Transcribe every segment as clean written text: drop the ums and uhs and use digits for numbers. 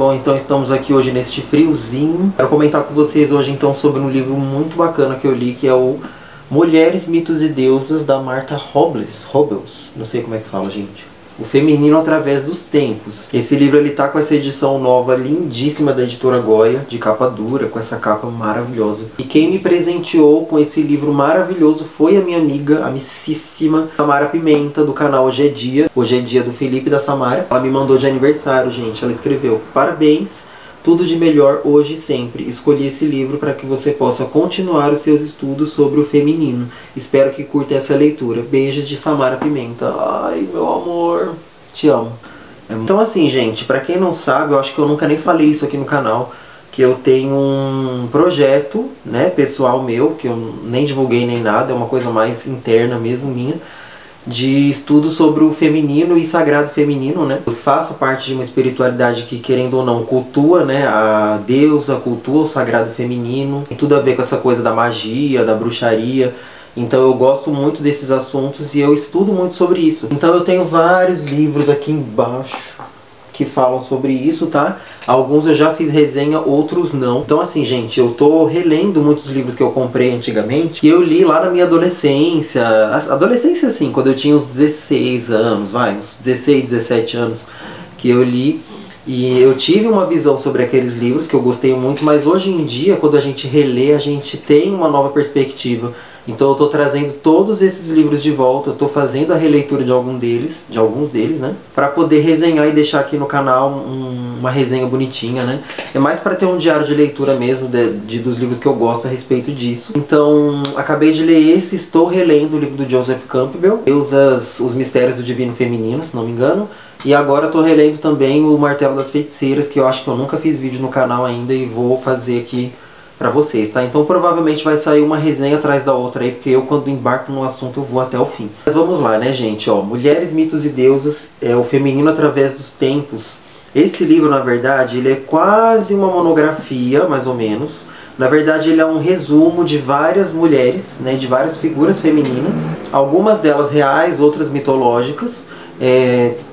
Bom, então estamos aqui hoje neste friozinho. Quero comentar com vocês hoje então sobre um livro muito bacana que eu li, que é o Mulheres, Mitos e Deusas, da Martha Robles. Não sei como é que fala, gente. O Feminino através dos Tempos. Esse livro ele tá com essa edição nova lindíssima da editora Goya, de capa dura, com essa capa maravilhosa. E quem me presenteou com esse livro maravilhoso foi a minha amiga, amicíssima Samara Pimenta, do canal Hoje é Dia. Hoje é Dia do Felipe e da Samara. Ela me mandou de aniversário, gente. Ela escreveu: parabéns, tudo de melhor hoje e sempre. Escolhi esse livro para que você possa continuar os seus estudos sobre o feminino. Espero que curta essa leitura. Beijos de Samara Pimenta. Ai, meu amor, te amo. Então assim, gente, para quem não sabe, eu acho que eu nunca nem falei isso aqui no canal, que eu tenho um projeto, né, pessoal meu, que eu nem divulguei nem nada, é uma coisa mais interna mesmo minha, de estudo sobre o feminino e sagrado feminino, né? Eu faço parte de uma espiritualidade que, querendo ou não, cultua, né, a deusa, cultua o sagrado feminino. Tem tudo a ver com essa coisa da magia, da bruxaria. Então eu gosto muito desses assuntos e eu estudo muito sobre isso. Então eu tenho vários livros aqui embaixo que falam sobre isso, tá? Alguns eu já fiz resenha, outros não. Então assim, gente, eu tô relendo muitos livros que eu comprei antigamente, que eu li lá na minha adolescência. Adolescência assim, quando eu tinha uns 16 anos, uns 16, 17 anos, que eu li. E eu tive uma visão sobre aqueles livros que eu gostei muito, mas hoje em dia, quando a gente relê, a gente tem uma nova perspectiva. Então eu tô trazendo todos esses livros de volta, eu tô fazendo a releitura de alguns deles, né? Pra poder resenhar e deixar aqui no canal uma resenha bonitinha, né? É mais pra ter um diário de leitura mesmo dos livros que eu gosto a respeito disso. Então, acabei de ler esse, estou relendo o livro do Joseph Campbell, Os Mistérios do Divino Feminino, se não me engano. E agora eu tô relendo também o Martelo das Feiticeiras, que eu acho que eu nunca fiz vídeo no canal ainda e vou fazer aqui pra vocês, tá? Então provavelmente vai sair uma resenha atrás da outra aí, porque eu quando embarco no assunto eu vou até o fim. Mas vamos lá, né, gente? Ó, Mulheres, Mitos e Deusas, é o feminino através dos tempos. Esse livro, na verdade, ele é quase uma monografia, mais ou menos. Na verdade, ele é um resumo de várias mulheres, né, de várias figuras femininas. Algumas delas reais, outras mitológicas.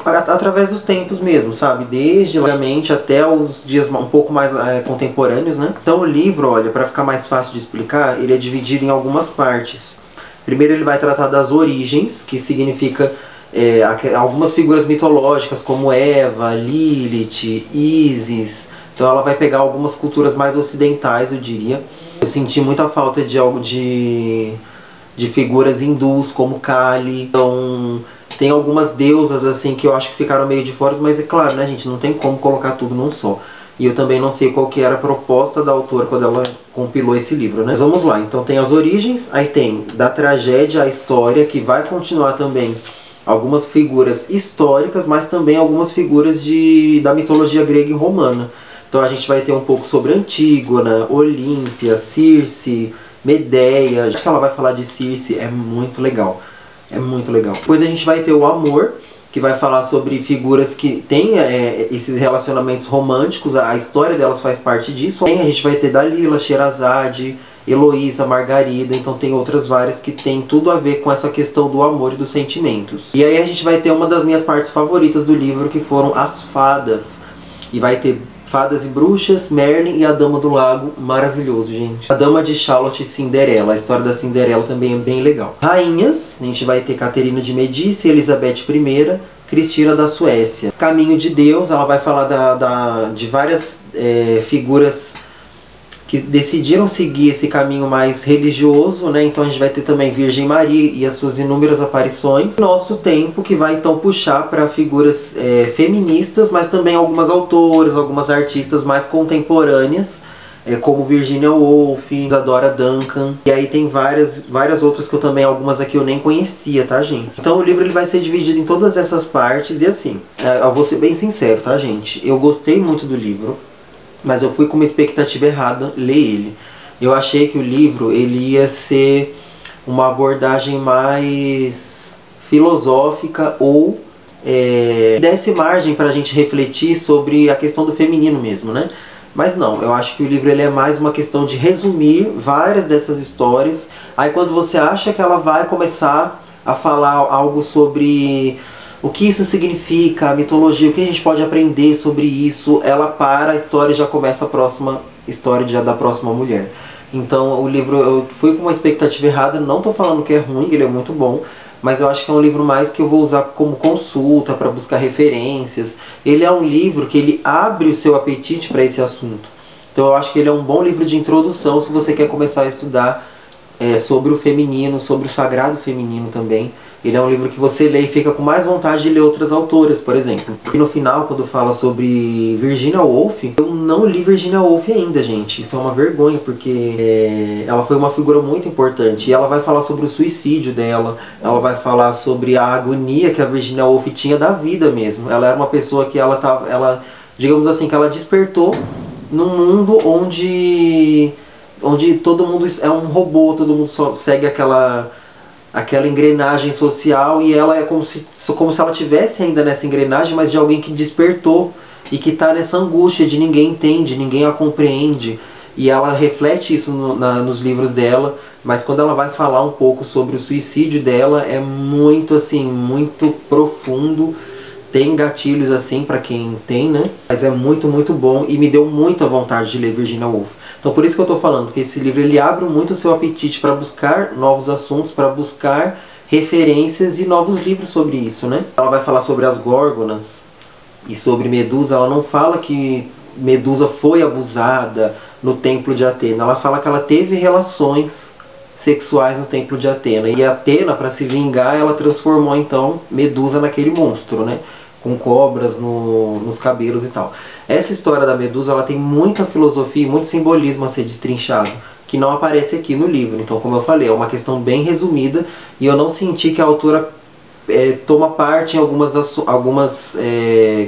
Através dos tempos mesmo, sabe? Desde antigamente até os dias um pouco mais contemporâneos, né? Então o livro, olha, para ficar mais fácil de explicar, ele é dividido em algumas partes. Primeiro ele vai tratar das origens, que significa algumas figuras mitológicas como Eva, Lilith, Ísis. Então ela vai pegar algumas culturas mais ocidentais, eu diria. Eu senti muita falta de figuras hindus como Kali. Então tem algumas deusas assim que eu acho que ficaram meio de fora, mas é claro, né, gente, não tem como colocar tudo num só. E eu também não sei qual que era a proposta da autora quando ela compilou esse livro, né? Mas vamos lá, então tem as origens, aí tem da tragédia à história, que vai continuar também algumas figuras históricas, mas também algumas figuras da mitologia grega e romana. Então a gente vai ter um pouco sobre Antígona, Olímpia, Circe, Medeia. Acho que ela vai falar de Circe, é muito legal. É muito legal. Depois a gente vai ter o amor, que vai falar sobre figuras que têm esses relacionamentos românticos, a história delas faz parte disso. A gente vai ter Dalila, Sherazade, Heloísa, Margarida, então tem outras várias que tem tudo a ver com essa questão do amor e dos sentimentos. E aí a gente vai ter uma das minhas partes favoritas do livro, que foram as fadas. E vai ter Fadas e Bruxas, Merlin e a Dama do Lago, maravilhoso, gente. A Dama de Charlotte e Cinderela, a história da Cinderela também é bem legal. Rainhas, a gente vai ter Caterina de Medici, Elizabeth I, Cristina da Suécia. Caminho de Deus, ela vai falar de várias figuras que decidiram seguir esse caminho mais religioso, né? Então a gente vai ter também Virgem Maria e as suas inúmeras aparições. Nosso Tempo, que vai então puxar para figuras feministas, mas também algumas autoras, algumas artistas mais contemporâneas, como Virginia Woolf, Isadora Duncan. E aí tem várias outras que eu também, algumas aqui eu nem conhecia, tá, gente? Então o livro ele vai ser dividido em todas essas partes e assim, eu vou ser bem sincero, tá, gente? Eu gostei muito do livro, mas eu fui com uma expectativa errada ler ele. Eu achei que o livro ele ia ser uma abordagem mais filosófica ou desse margem pra gente refletir sobre a questão do feminino mesmo, né? Mas não, eu acho que o livro ele é mais uma questão de resumir várias dessas histórias. Aí quando você acha que ela vai começar a falar algo sobre o que isso significa, a mitologia, o que a gente pode aprender sobre isso, ela para a história e já começa a próxima história da próxima mulher. Então o livro, eu fui com uma expectativa errada, não estou falando que é ruim, ele é muito bom, mas eu acho que é um livro mais que eu vou usar como consulta, para buscar referências. Ele é um livro que ele abre o seu apetite para esse assunto. Então eu acho que ele é um bom livro de introdução se você quer começar a estudar sobre o feminino, sobre o sagrado feminino também. Ele é um livro que você lê e fica com mais vontade de ler outras autoras, por exemplo. E no final, quando fala sobre Virginia Woolf, eu não li Virginia Woolf ainda, gente. Isso é uma vergonha, porque ela foi uma figura muito importante. E ela vai falar sobre o suicídio dela, ela vai falar sobre a agonia que a Virginia Woolf tinha da vida mesmo. Ela era uma pessoa que digamos assim, que ela despertou num mundo onde todo mundo é um robô, todo mundo só segue aquela engrenagem social, e ela é como se ela tivesse ainda nessa engrenagem, mas de alguém que despertou e que está nessa angústia de ninguém entende, ninguém a compreende. E ela reflete isso nos livros dela, mas quando ela vai falar um pouco sobre o suicídio dela, é muito assim, muito profundo. Tem gatilhos assim para quem tem, né? Mas é muito, muito bom e me deu muita vontade de ler Virginia Woolf. Então por isso que eu tô falando que esse livro ele abre muito o seu apetite para buscar novos assuntos, para buscar referências e novos livros sobre isso, né? Ela vai falar sobre as górgonas e sobre Medusa. Ela não fala que Medusa foi abusada no templo de Atena. Ela fala que ela teve relações sexuais no templo de Atena. E Atena, para se vingar, ela transformou então Medusa naquele monstro, né? Com cobras nos cabelos e tal. Essa história da Medusa, ela tem muita filosofia e muito simbolismo a ser destrinchado, que não aparece aqui no livro. Então, como eu falei, é uma questão bem resumida, e eu não senti que a autora toma parte em algumas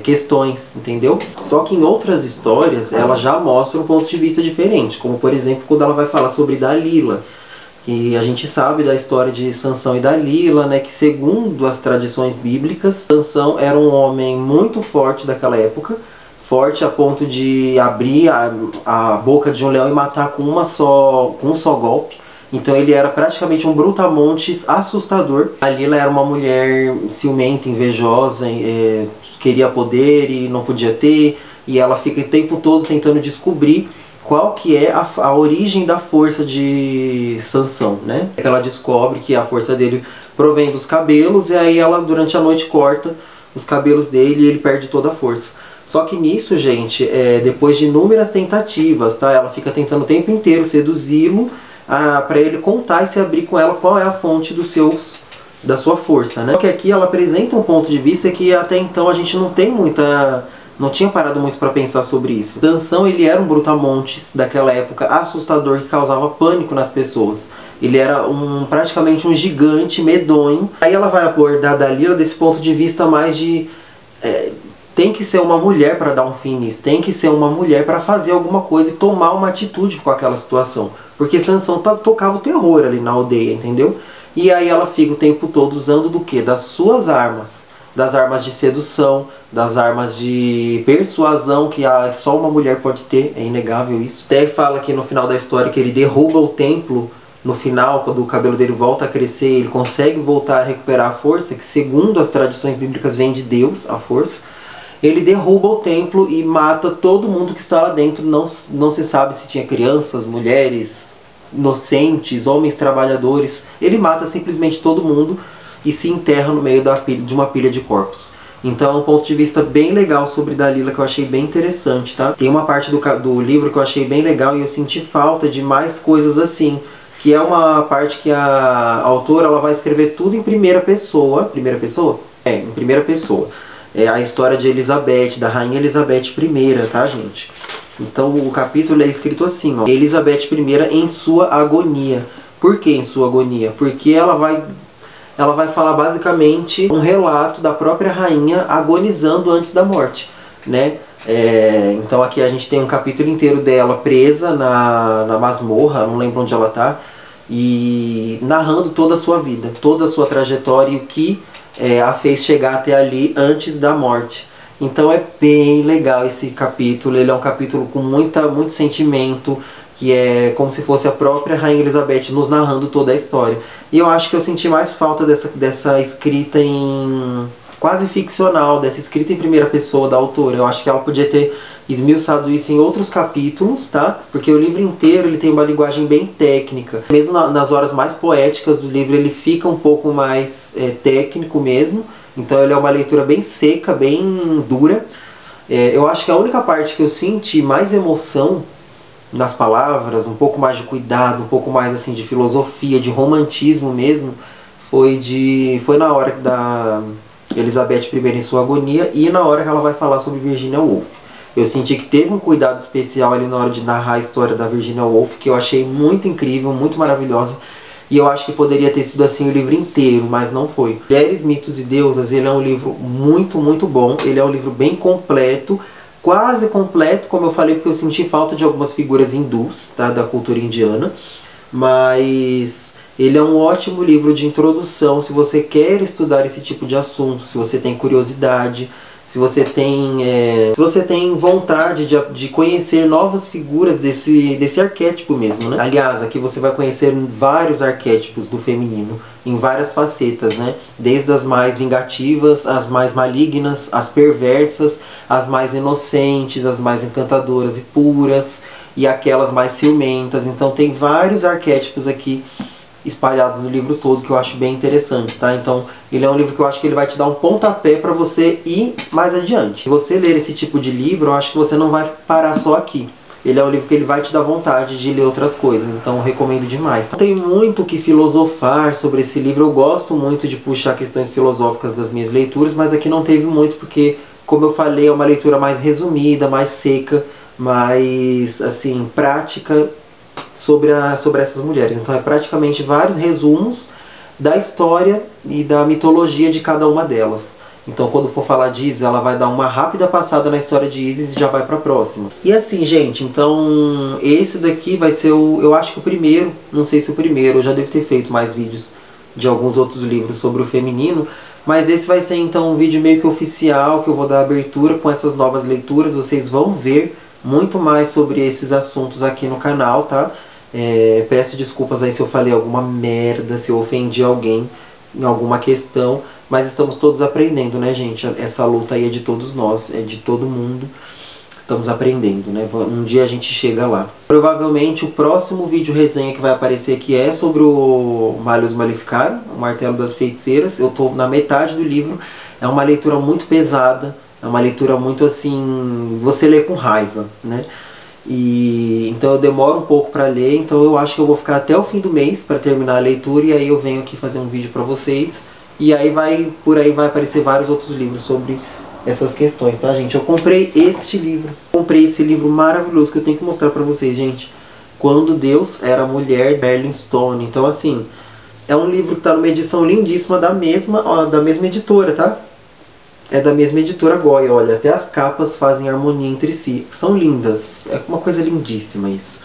questões, entendeu? Só que em outras histórias, ela já mostra um ponto de vista diferente, como por exemplo, quando ela vai falar sobre Dalila, que a gente sabe da história de Sansão e Dalila, né, que segundo as tradições bíblicas, Sansão era um homem muito forte daquela época, forte a ponto de abrir a boca de um leão e matar com um só golpe. Então ele era praticamente um brutamontes assustador. Dalila era uma mulher ciumenta, invejosa, queria poder e não podia ter, e ela fica o tempo todo tentando descobrir qual que é a origem da força de Sansão, né? Ela descobre que a força dele provém dos cabelos, e aí ela durante a noite corta os cabelos dele e ele perde toda a força. Só que nisso, gente, depois de inúmeras tentativas, tá? Ela fica tentando o tempo inteiro seduzi-lo para ele contar e se abrir com ela qual é a fonte da sua força, né? Só que aqui ela apresenta um ponto de vista que até então a gente não tinha parado muito para pensar sobre isso. Sansão, ele era um brutamontes daquela época, assustador, que causava pânico nas pessoas. Ele era praticamente um gigante medonho. Aí ela vai abordar Dalila desse ponto de vista mais de... tem que ser uma mulher para dar um fim nisso. Tem que ser uma mulher para fazer alguma coisa e tomar uma atitude com aquela situação. Porque Sansão tocava o terror ali na aldeia, entendeu? E aí ela fica o tempo todo usando do quê? Das suas armas. Das armas de sedução, das armas de persuasão, que só uma mulher pode ter, é inegável isso. Até fala aqui no final da história que ele derruba o templo, no final, quando o cabelo dele volta a crescer, ele consegue voltar a recuperar a força, que segundo as tradições bíblicas vem de Deus, a força. Ele derruba o templo e mata todo mundo que está lá dentro. Não se sabe se tinha crianças, mulheres, inocentes, homens trabalhadores. Ele mata simplesmente todo mundo e se enterra no meio de uma pilha de corpos. Então é um ponto de vista bem legal sobre Dalila que eu achei bem interessante, tá? Tem uma parte do livro que eu achei bem legal e eu senti falta de mais coisas assim, que é uma parte que a autora ela vai escrever tudo em primeira pessoa. Primeira pessoa? Em primeira pessoa. É a história de Elizabeth, da rainha Elizabeth I, tá, gente? Então o capítulo é escrito assim, ó: Elizabeth I em sua agonia. Por que em sua agonia? Porque ela vai falar basicamente um relato da própria rainha agonizando antes da morte, né? Então aqui a gente tem um capítulo inteiro dela presa na masmorra, não lembro onde ela tá, e narrando toda a sua vida, toda a sua trajetória e o que a fez chegar até ali antes da morte. Então é bem legal esse capítulo, ele é um capítulo com muito sentimento, que é como se fosse a própria Rainha Elizabeth nos narrando toda a história. E eu acho que eu senti mais falta dessa escrita em quase ficcional, dessa escrita em primeira pessoa da autora. Eu acho que ela podia ter esmiuçado isso em outros capítulos, tá? Porque o livro inteiro ele tem uma linguagem bem técnica. Mesmo nas horas mais poéticas do livro ele fica um pouco mais técnico mesmo. Então ele é uma leitura bem seca, bem dura. Eu acho que a única parte que eu senti mais emoção nas palavras, um pouco mais de cuidado, um pouco mais assim de filosofia, de romantismo mesmo, foi na hora da Elizabeth I em sua agonia e na hora que ela vai falar sobre Virginia Woolf. Eu senti que teve um cuidado especial ali na hora de narrar a história da Virginia Woolf, que eu achei muito incrível, muito maravilhosa. E eu acho que poderia ter sido assim o livro inteiro, mas não foi. Mulheres, Mitos e Deusas, ele é um livro muito, muito bom. Ele é um livro bem completo, quase completo, como eu falei, porque eu senti falta de algumas figuras hindus, tá, da cultura indiana. Mas ele é um ótimo livro de introdução se você quer estudar esse tipo de assunto, se você tem curiosidade, se você tem vontade de conhecer novas figuras desse arquétipo mesmo, né? Aliás, aqui você vai conhecer vários arquétipos do feminino, em várias facetas, né? Desde as mais vingativas, as mais malignas, as perversas, as mais inocentes, as mais encantadoras e puras, e aquelas mais ciumentas. Então tem vários arquétipos aqui espalhados no livro todo que eu acho bem interessante, tá? Então ele é um livro que eu acho que ele vai te dar um pontapé para você ir mais adiante. Se você ler esse tipo de livro, eu acho que você não vai parar só aqui. Ele é um livro que ele vai te dar vontade de ler outras coisas, então eu recomendo demais. Tem muito o que filosofar sobre esse livro, eu gosto muito de puxar questões filosóficas das minhas leituras, mas aqui não teve muito porque, como eu falei, é uma leitura mais resumida, mais seca, mais, assim, prática, sobre essas mulheres. Então é praticamente vários resumos da história e da mitologia de cada uma delas. Então quando for falar de Isis, ela vai dar uma rápida passada na história de Isis e já vai pra próxima. E assim, gente, então esse daqui vai ser eu acho que o primeiro, não sei se o primeiro, eu já devo ter feito mais vídeos de alguns outros livros sobre o feminino, mas esse vai ser então um vídeo meio que oficial, que eu vou dar abertura com essas novas leituras. Vocês vão ver muito mais sobre esses assuntos aqui no canal, tá? Peço desculpas aí se eu falei alguma merda, se eu ofendi alguém em alguma questão, mas estamos todos aprendendo, né, gente? Essa luta aí é de todos nós, é de todo mundo. Estamos aprendendo, né? Um dia a gente chega lá. Provavelmente o próximo vídeo resenha que vai aparecer aqui é sobre o Malleus Maleficarum, o Martelo das Feiticeiras. Eu tô na metade do livro, é uma leitura muito pesada, é uma leitura muito assim, você lê com raiva, né? E então eu demoro um pouco para ler, então eu acho que eu vou ficar até o fim do mês para terminar a leitura e aí eu venho aqui fazer um vídeo para vocês. E aí por aí vai aparecer vários outros livros sobre essas questões, tá, gente? Eu comprei esse livro maravilhoso que eu tenho que mostrar para vocês, gente. Quando Deus Era Mulher, Berlin Stone. Então assim, é um livro que tá numa edição lindíssima da mesma editora, tá? É da mesma editora Goya, olha, até as capas fazem harmonia entre si. São lindas, é uma coisa lindíssima isso.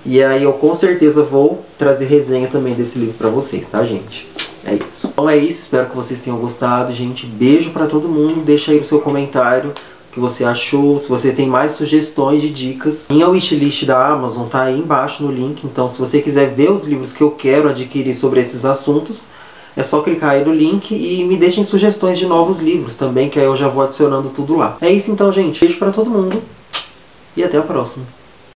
E aí eu com certeza vou trazer resenha também desse livro pra vocês, tá, gente? É isso. Então é isso, espero que vocês tenham gostado, gente. Beijo pra todo mundo, deixa aí o seu comentário o que você achou, se você tem mais sugestões de dicas. Minha wishlist da Amazon tá aí embaixo no link, então se você quiser ver os livros que eu quero adquirir sobre esses assuntos, é só clicar aí no link e me deixem sugestões de novos livros também, que aí eu já vou adicionando tudo lá. É isso então, gente. Beijo pra todo mundo e até a próxima.